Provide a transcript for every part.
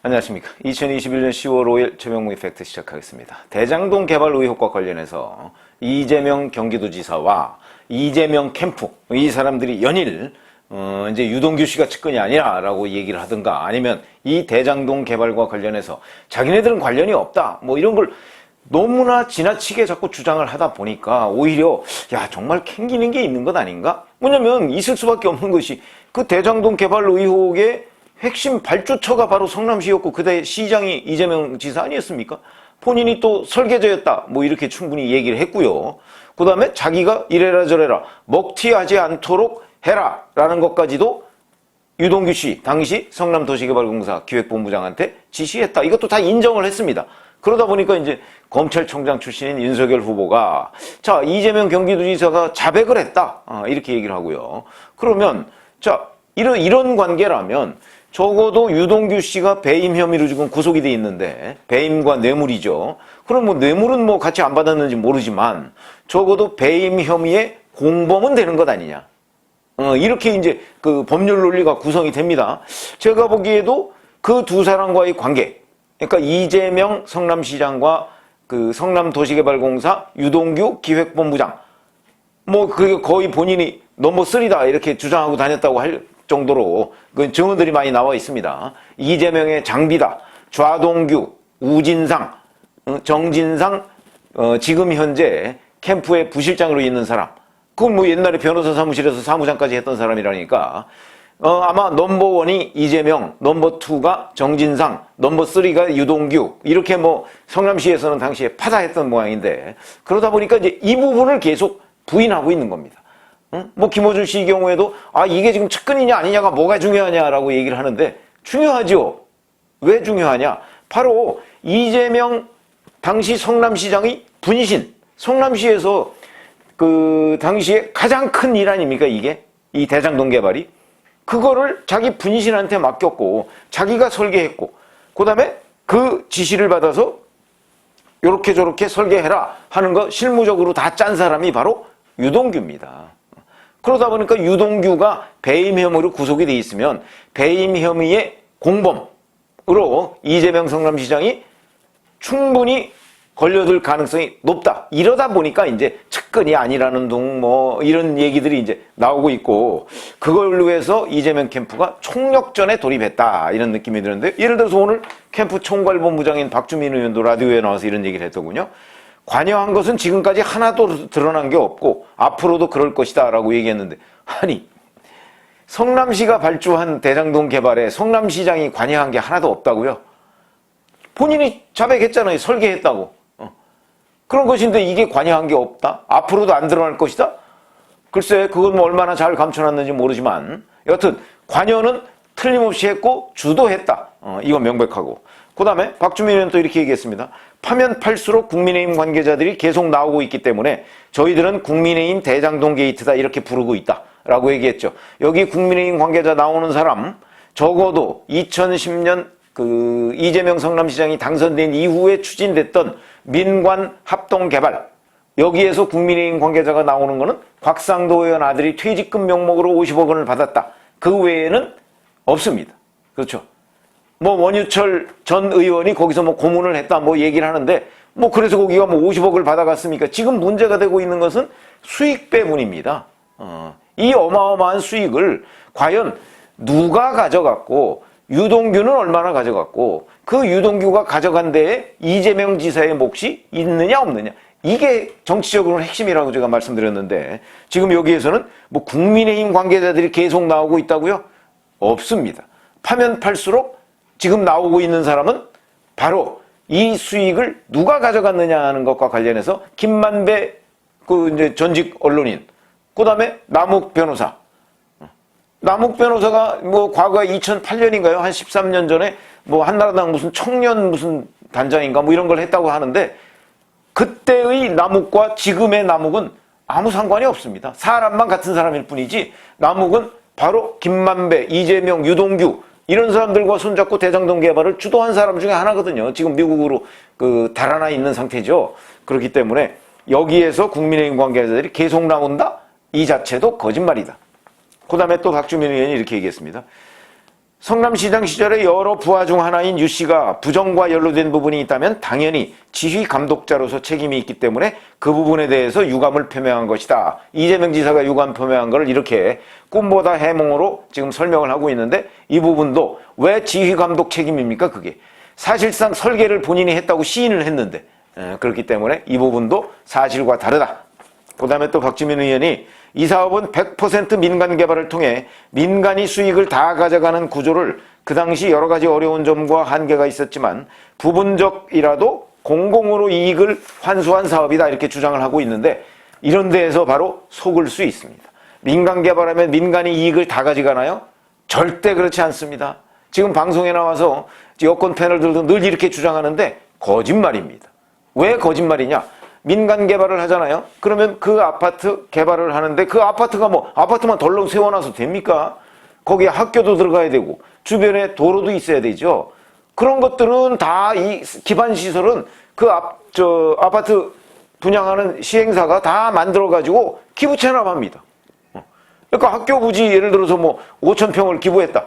안녕하십니까. 2021년 10월 5일 최명무의 팩트 시작하겠습니다. 대장동 개발 의혹과 관련해서 이재명 경기도지사와 이재명 캠프, 이 사람들이 연일 이제 유동규 씨가 측근이 아니라라고 얘기를 하든가, 아니면 이 대장동 개발과 관련해서 자기네들은 관련이 없다, 뭐 이런 걸 너무나 지나치게 자꾸 주장을 하다 보니까 오히려 정말 캥기는 게 있는 것 아닌가? 뭐냐면 있을 수밖에 없는 것이, 그 대장동 개발 의혹의 핵심 발주처가 바로 성남시였고, 그때 시장이 이재명 지사 아니었습니까? 본인이 또 설계자였다, 뭐 이렇게 충분히 얘기를 했고요. 그 다음에 자기가 이래라 저래라 먹튀하지 않도록 해라 라는 것까지도 유동규 씨 당시 성남도시개발공사 기획본부장한테 지시했다, 이것도 다 인정을 했습니다. 그러다 보니까 이제 검찰총장 출신인 윤석열 후보가 자, 이재명 경기도지사가 자백을 했다, 이렇게 얘기를 하고요. 그러면 자, 이런 관계라면 적어도 유동규 씨가 배임 혐의로 지금 구속이 돼 있는데, 배임과 뇌물이죠. 그럼 뭐 뇌물은 뭐 같이 안 받았는지 모르지만 적어도 배임 혐의의 공범은 되는 것 아니냐. 이렇게 이제 그 법률 논리가 구성이 됩니다. 제가 보기에도 그 두 사람과의 관계, 그러니까 이재명 성남시장과 그 성남도시개발공사 유동규 기획본부장, 뭐 그게 거의 본인이 넘버 3다 이렇게 주장하고 다녔다고 할 정도로 그 증언들이 많이 나와 있습니다. 이재명의 장비다, 좌동규, 우진상, 정진상, 지금 현재 캠프의 부실장으로 있는 사람, 그건 뭐 옛날에 변호사 사무실에서 사무장까지 했던 사람이라니까, 아마 넘버 1이 이재명, 넘버 2가 정진상, 넘버 3가 유동규, 이렇게 뭐 성남시에서는 당시에 파다했던 모양인데, 그러다 보니까 이제 이 부분을 계속 부인하고 있는 겁니다. 뭐 김어준 씨 경우에도 이게 지금 측근이냐 아니냐가 뭐가 중요하냐라고 얘기를 하는데, 중요하죠. 왜 중요하냐? 바로 이재명 당시 성남시장의 분신, 성남시에서 그 당시에 가장 큰 일 아닙니까, 이게? 이 대장동 개발이. 그거를 자기 분신한테 맡겼고 자기가 설계했고, 그 다음에 그 지시를 받아서 요렇게 저렇게 설계해라 하는 거 실무적으로 다 짠 사람이 바로 유동규입니다. 그러다 보니까 유동규가 배임 혐의로 구속이 돼 있으면 배임 혐의의 공범으로 이재명 성남시장이 충분히 걸려들 가능성이 높다. 이러다 보니까 이제 측근이 아니라는 둥 뭐 이런 얘기들이 이제 나오고 있고, 그걸 위해서 이재명 캠프가 총력전에 돌입했다, 이런 느낌이 드는데, 예를 들어서 오늘 캠프 총괄본부장인 박주민 의원도 라디오에 나와서 이런 얘기를 했더군요. 관여한 것은 지금까지 하나도 드러난 게 없고 앞으로도 그럴 것이다 라고 얘기했는데, 아니 성남시가 발주한 대장동 개발에 성남시장이 관여한 게 하나도 없다고요? 본인이 자백했잖아요. 설계했다고. 그런 것인데 이게 관여한 게 없다? 앞으로도 안 드러날 것이다? 글쎄, 그건 뭐 얼마나 잘 감춰놨는지 모르지만 여튼 관여는 틀림없이 했고 주도했다, 이건 명백하고. 그 다음에 박주민 의원은 또 이렇게 얘기했습니다. 파면 팔수록 국민의힘 관계자들이 계속 나오고 있기 때문에 저희들은 국민의힘 대장동 게이트다, 이렇게 부르고 있다 라고 얘기했죠. 여기 국민의힘 관계자 나오는 사람 적어도 2010년 그 이재명 성남시장이 당선된 이후에 추진됐던 민관 합동 개발, 여기에서 국민의힘 관계자가 나오는 거는 곽상도 의원 아들이 퇴직금 명목으로 50억 원을 받았다, 그 외에는 없습니다. 그렇죠. 뭐 원유철 전 의원이 거기서 뭐 고문을 했다, 뭐 얘기를 하는데, 뭐 그래서 거기가 뭐 50억을 받아갔습니까? 지금 문제가 되고 있는 것은 수익 배분입니다. 이 어마어마한 수익을 과연 누가 가져갔고, 유동규는 얼마나 가져갔고, 그 유동규가 가져간 데에 이재명 지사의 몫이 있느냐 없느냐, 이게 정치적으로는 핵심이라고 제가 말씀드렸는데, 지금 여기에서는 뭐 국민의힘 관계자들이 계속 나오고 있다고요? 없습니다. 파면 팔수록 지금 나오고 있는 사람은 바로 이 수익을 누가 가져갔느냐 하는 것과 관련해서 김만배 그 이제 전직 언론인, 그 다음에 남욱 변호사. 남욱 변호사가 뭐 과거 2008년인가요? 한 13년 전에 뭐 한나라당 무슨 청년 무슨 단장인가 뭐 이런 걸 했다고 하는데, 그때의 남욱과 지금의 남욱은 아무 상관이 없습니다. 사람만 같은 사람일 뿐이지, 남욱은 바로 김만배, 이재명, 유동규 이런 사람들과 손잡고 대장동 개발을 주도한 사람 중에 하나거든요. 지금 미국으로 그 달아나 있는 상태죠. 그렇기 때문에 여기에서 국민의힘 관계자들이 계속 나온다? 이 자체도 거짓말이다. 그 다음에 또 박주민 의원이 이렇게 얘기했습니다. 성남시장 시절에 여러 부하 중 하나인 유 씨가 부정과 연루된 부분이 있다면 당연히 지휘 감독자로서 책임이 있기 때문에 그 부분에 대해서 유감을 표명한 것이다. 이재명 지사가 유감 표명한 것을 이렇게 꿈보다 해몽으로 지금 설명을 하고 있는데, 이 부분도 왜 지휘 감독 책임입니까? 그게 사실상 설계를 본인이 했다고 시인을 했는데, 그렇기 때문에 이 부분도 사실과 다르다. 그 다음에 또 박주민 의원이 이 사업은 100% 민간 개발을 통해 민간이 수익을 다 가져가는 구조를, 그 당시 여러 가지 어려운 점과 한계가 있었지만 부분적이라도 공공으로 이익을 환수한 사업이다, 이렇게 주장을 하고 있는데, 이런 데에서 바로 속을 수 있습니다. 민간 개발하면 민간이 이익을 다 가져가나요? 절대 그렇지 않습니다. 지금 방송에 나와서 여권 패널들도 늘 이렇게 주장하는데 거짓말입니다. 왜 거짓말이냐? 민간 개발을 하잖아요. 그러면 그 아파트 개발을 하는데 그 아파트가 뭐 아파트만 덜렁 세워놔서 됩니까? 거기에 학교도 들어가야 되고 주변에 도로도 있어야 되죠. 그런 것들은 다 이 기반 시설은 그 아파트 분양하는 시행사가 다 만들어가지고 기부 체납합니다. 그러니까 학교 부지 예를 들어서 뭐 5,000평을 기부했다.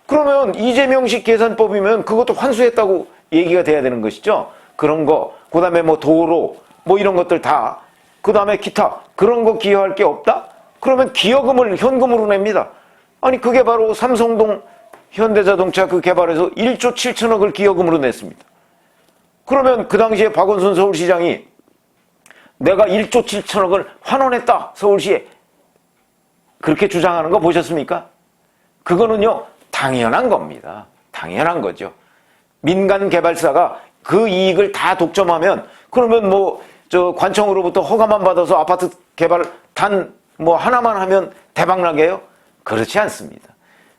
그러면 이재명식 계산법이면 그것도 환수했다고 얘기가 돼야 되는 것이죠. 그런 거, 그 다음에 뭐 도로, 뭐 이런 것들 다, 그 다음에 기타, 그런 거 기여할 게 없다? 그러면 기여금을 현금으로 냅니다. 아니, 그게 바로 삼성동 현대자동차 그 개발에서 1조 7천억을 기여금으로 냈습니다. 그러면 그 당시에 박원순 서울시장이 내가 1조 7천억을 환원했다, 서울시에. 그렇게 주장하는 거 보셨습니까? 그거는요, 당연한 겁니다. 당연한 거죠. 민간 개발사가 그 이익을 다 독점하면, 그러면 뭐 관청으로부터 허가만 받아서 아파트 개발 단 뭐 하나만 하면 대박나게요? 그렇지 않습니다.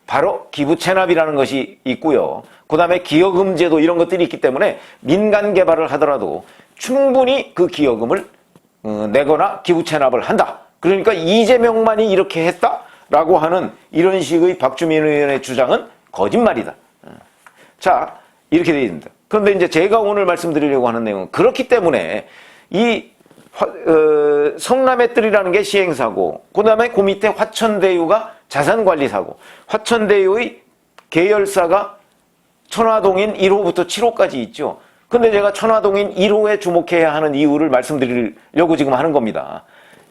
바로 기부 체납이라는 것이 있고요. 그 다음에 기여금 제도 이런 것들이 있기 때문에 민간 개발을 하더라도 충분히 그 기여금을 내거나 기부 체납을 한다. 그러니까 이재명만이 이렇게 했다라고 하는 이런 식의 박주민 의원의 주장은 거짓말이다. 자, 이렇게 되어 있습니다. 그런데 이제 제가 오늘 말씀드리려고 하는 내용은, 그렇기 때문에 이 성남의 뜰이라는 게 시행사고, 그 다음에 그 밑에 화천대유가 자산관리사고, 화천대유의 계열사가 천화동인 1호부터 7호까지 있죠. 근데 제가 천화동인 1호에 주목해야 하는 이유를 말씀드리려고 지금 하는 겁니다.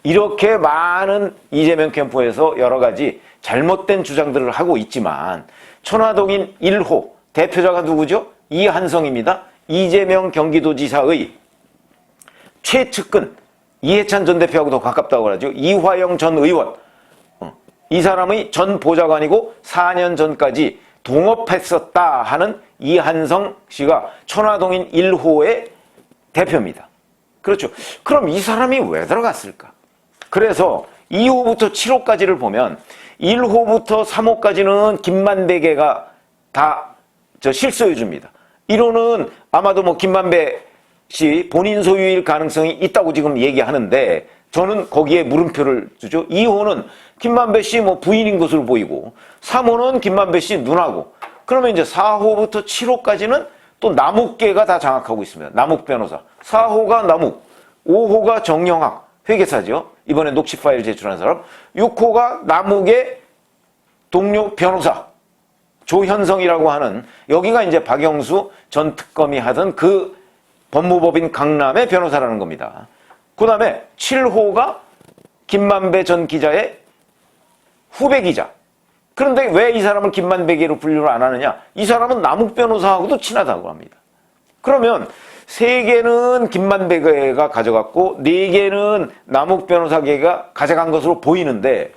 이렇게 많은 이재명 캠프에서 여러 가지 잘못된 주장들을 하고 있지만, 천화동인 1호 대표자가 누구죠? 이한성입니다. 이재명 경기도지사의 최측근, 이해찬 전 대표하고도 가깝다고 하죠. 이화영 전 의원. 이 사람의 전 보좌관이고 4년 전까지 동업했었다 하는 이한성 씨가 천화동인 1호의 대표입니다. 그렇죠. 그럼 이 사람이 왜 들어갔을까? 그래서 2호부터 7호까지를 보면 1호부터 3호까지는 김만배계가 다 실소유주입니다. 1호는 아마도 뭐 김만배 씨 본인 소유일 가능성이 있다고 지금 얘기하는데, 저는 거기에 물음표를 주죠. 2호는 김만배 씨 뭐 부인인 것으로 보이고, 3호는 김만배 씨 누나고, 그러면 이제 4호부터 7호까지는 또 남욱계가 다 장악하고 있습니다. 남욱 변호사. 4호가 남욱, 5호가 정영학 회계사죠. 이번에 녹취 파일 제출한 사람. 6호가 남욱의 동료 변호사 조현성이라고 하는, 여기가 이제 박영수 전 특검이 하던 그 법무법인 강남의 변호사라는 겁니다. 그 다음에 7호가 김만배 전 기자의 후배 기자. 그런데 왜 이 사람을 김만배계로 분류를 안 하느냐? 이 사람은 남욱 변호사하고도 친하다고 합니다. 그러면 3개는 김만배계가 가져갔고 4개는 남욱 변호사계가 가져간 것으로 보이는데,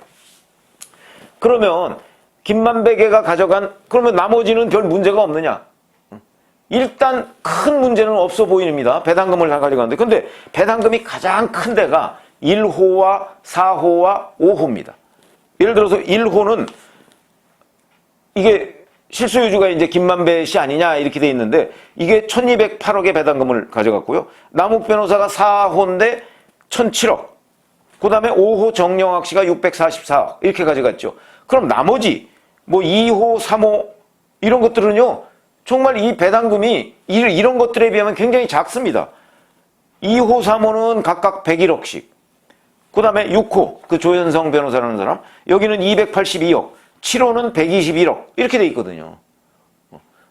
그러면 김만배계가 가져간, 그러면 나머지는 별 문제가 없느냐? 일단 큰 문제는 없어 보입니다. 배당금을 다 가져가는데. 근데 배당금이 가장 큰 데가 1호와 4호와 5호입니다. 예를 들어서 1호는 이게 실소유주가 이제 김만배 씨 아니냐 이렇게 돼 있는데, 이게 1208억의 배당금을 가져갔고요. 남욱 변호사가 4호인데 1007억. 그 다음에 5호 정영학 씨가 644억 이렇게 가져갔죠. 그럼 나머지 뭐 2호, 3호 이런 것들은요, 정말 이 배당금이 이런 것들에 비하면 굉장히 작습니다. 2호, 3호는 각각 101억씩. 그 다음에 6호, 그 조현성 변호사라는 사람, 여기는 282억. 7호는 121억 이렇게 돼 있거든요.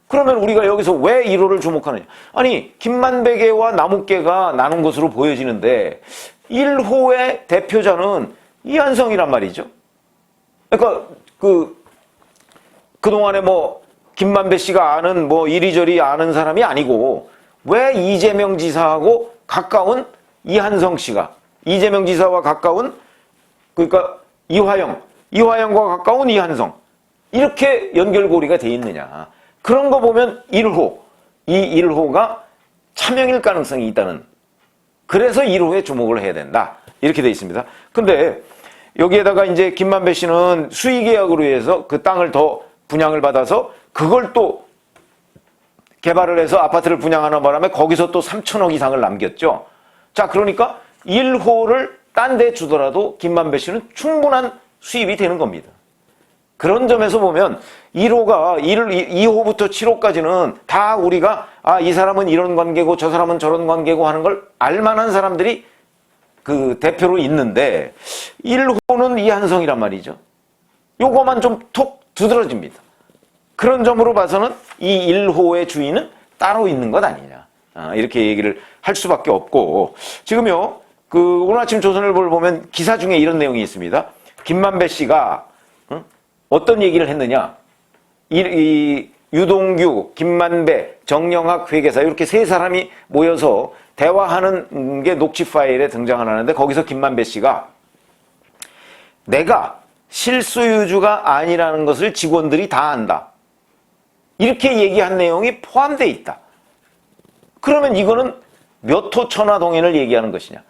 그러면 우리가 여기서 왜 1호를 주목하느냐? 아니 김만배계와 나무계가 나눈 것으로 보여지는데 1호의 대표자는 이한성이란 말이죠. 그러니까 그동안에 뭐 김만배 씨가 아는 뭐 이리저리 아는 사람이 아니고 왜 이재명 지사하고 가까운 이한성 씨가 이재명 지사와 가까운 그러니까 이화영과 가까운 이한성 이렇게 연결고리가 돼 있느냐. 그런 거 보면 1호, 이 1호가 차명일 가능성이 있다는 그래서 1호에 주목을 해야 된다. 이렇게 돼 있습니다. 근데 여기에다가 이제 김만배 씨는 수의계약으로 해서 그 땅을 더 분양을 받아서 그걸 또 개발을 해서 아파트를 분양하는 바람에 거기서 또 3천억 이상을 남겼죠. 자, 그러니까 1호를 딴 데 주더라도 김만배 씨는 충분한 수입이 되는 겁니다. 그런 점에서 보면 2호부터 7호까지는 다 우리가 이 사람은 이런 관계고 저 사람은 저런 관계고 하는 걸 알만한 사람들이 그 대표로 있는데 1호는 이한성이란 말이죠. 요거만 좀 톡 두드러집니다. 그런 점으로 봐서는 이 1호의 주인은 따로 있는 것 아니냐. 이렇게 얘기를 할 수밖에 없고 지금요. 오늘 아침 조선일보를 보면 기사 중에 이런 내용이 있습니다. 김만배 씨가 어떤 얘기를 했느냐. 이 유동규, 김만배, 정영학 회계사 이렇게 세 사람이 모여서 대화하는 게 녹취 파일에 등장하는데 거기서 김만배 씨가 내가 실소유주가 아니라는 것을 직원들이 다 안다. 이렇게 얘기한 내용이 포함되어 있다. 그러면 이거는 몇 호 천화동인을 얘기하는 것이냐.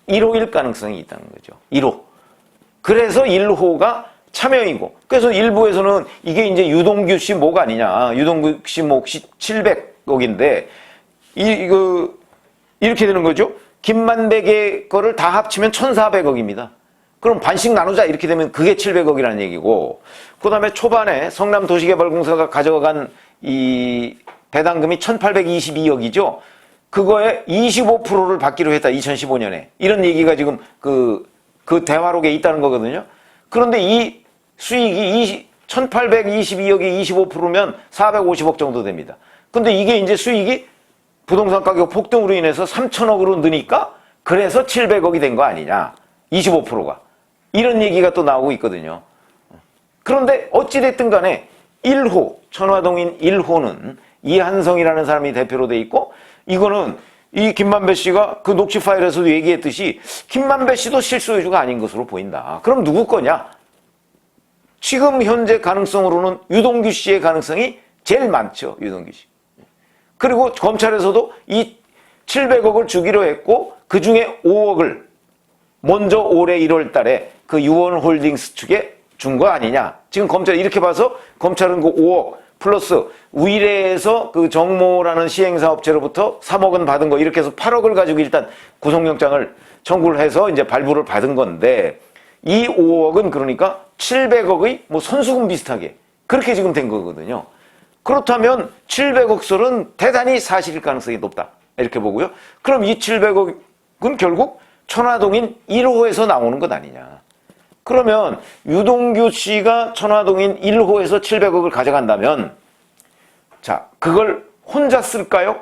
1호일 가능성이 있다는 거죠. 1호. 그래서 1호가 차명이고 그래서 일부에서는 이게 이제 유동규 씨 목 아니냐. 유동규 씨 목 700억인데 이렇게 되는 거죠. 김만배계 거를 다 합치면 1,400억입니다. 그럼 반씩 나누자 이렇게 되면 그게 700억이라는 얘기고 그 다음에 초반에 성남도시개발공사가 가져간 이 배당금이 1,822억이죠. 그거에 25%를 받기로 했다. 2015년에. 이런 얘기가 지금 그 대화록에 있다는 거거든요. 그런데 이 수익이 1,822억이 25%면 450억 정도 됩니다. 근데 이게 이제 수익이 부동산 가격 폭등으로 인해서 3천억으로 느니까 그래서 700억이 된 거 아니냐. 25%가. 이런 얘기가 또 나오고 있거든요. 그런데 어찌됐든 간에 1호, 천화동인 1호는 이한성이라는 사람이 대표로 돼 있고 이거는 이 김만배 씨가 그 녹취 파일에서도 얘기했듯이 김만배 씨도 실소유주가 아닌 것으로 보인다. 그럼 누구 거냐? 지금 현재 가능성으로는 유동규 씨의 가능성이 제일 많죠. 유동규 씨. 그리고 검찰에서도 이 700억을 주기로 했고 그중에 5억을 먼저 올해 1월 달에 그 유원홀딩스 측에 준 거 아니냐. 지금 검찰이 이렇게 봐서 검찰은 그 5억 플러스 위례에서 그 정모라는 시행사업체로부터 3억은 받은 거 이렇게 해서 8억을 가지고 일단 구속영장을 청구를 해서 이제 발부를 받은 건데 이 5억은 그러니까 700억의 뭐 선수금 비슷하게 그렇게 지금 된 거거든요. 그렇다면 700억 설은 대단히 사실일 가능성이 높다. 이렇게 보고요. 그럼 이 700억은 결국 천화동인 1호에서 나오는 것 아니냐. 그러면 유동규 씨가 천화동인 1호에서 700억을 가져간다면 자, 그걸 혼자 쓸까요?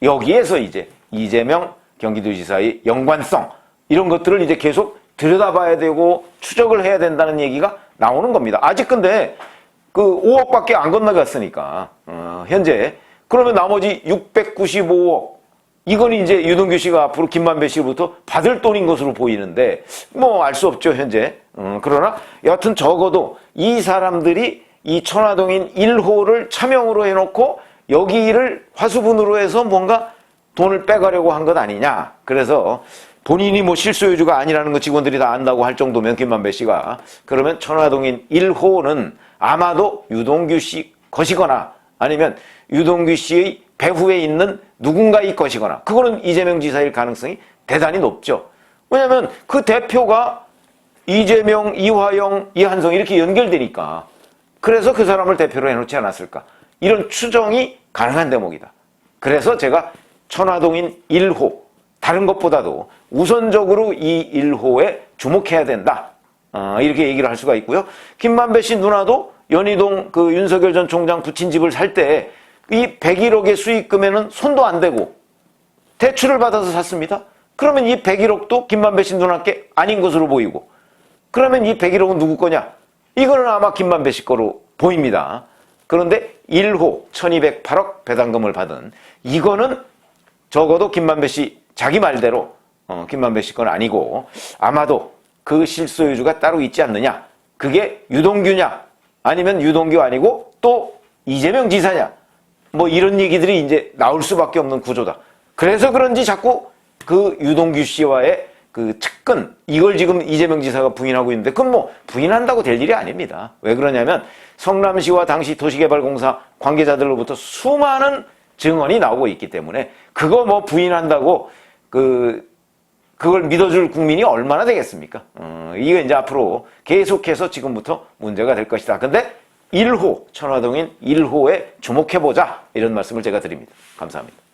여기에서 이제 이재명 경기도지사의 연관성 이런 것들을 이제 계속 들여다봐야 되고 추적을 해야 된다는 얘기가 나오는 겁니다. 아직 근데 그 5억밖에 안 건너갔으니까 현재 그러면 나머지 695억 이건 이제 유동규 씨가 앞으로 김만배 씨로부터 받을 돈인 것으로 보이는데 뭐 알 수 없죠 현재. 그러나 여하튼 적어도 이 사람들이 이 천화동인 1호를 차명으로 해놓고 여기를 화수분으로 해서 뭔가 돈을 빼가려고 한 것 아니냐. 그래서 본인이 뭐 실소유주가 아니라는 거 직원들이 다 안다고 할 정도면 김만배 씨가 그러면 천화동인 1호는 아마도 유동규 씨 것이거나 아니면 유동규 씨의 배후에 있는 누군가의 것이거나 그거는 이재명 지사일 가능성이 대단히 높죠. 왜냐하면 그 대표가 이재명, 이화영, 이한성 이렇게 연결되니까 그래서 그 사람을 대표로 해놓지 않았을까 이런 추정이 가능한 대목이다. 그래서 제가 천화동인 1호 다른 것보다도 우선적으로 이 1호에 주목해야 된다 이렇게 얘기를 할 수가 있고요. 김만배 씨 누나도 연희동 그 윤석열 전 총장 부친 집을 살 때 이 101억의 수익금에는 손도 안 대고 대출을 받아서 샀습니다. 그러면 이 101억도 김만배 씨 누나께 아닌 것으로 보이고, 그러면 이 101억은 누구 거냐? 이거는 아마 김만배 씨 거로 보입니다. 그런데 1호 1208억 배당금을 받은 이거는 적어도 김만배 씨 자기 말대로 김만배 씨 건 아니고, 아마도 그 실소유주가 따로 있지 않느냐? 그게 유동규냐? 아니면 유동규 아니고 또 이재명 지사냐? 뭐 이런 얘기들이 이제 나올 수밖에 없는 구조다. 그래서 그런지 자꾸 그 유동규 씨와의 그 측근, 이걸 지금 이재명 지사가 부인하고 있는데, 그건 뭐 부인한다고 될 일이 아닙니다. 왜 그러냐면 성남시와 당시 도시개발공사 관계자들로부터 수많은 증언이 나오고 있기 때문에, 그거 뭐 부인한다고 그걸 믿어줄 국민이 얼마나 되겠습니까? 이게 이제 앞으로 계속해서 지금부터 문제가 될 것이다. 근데 1호, 천화동인 1호에 주목해보자, 이런 말씀을 제가 드립니다. 감사합니다.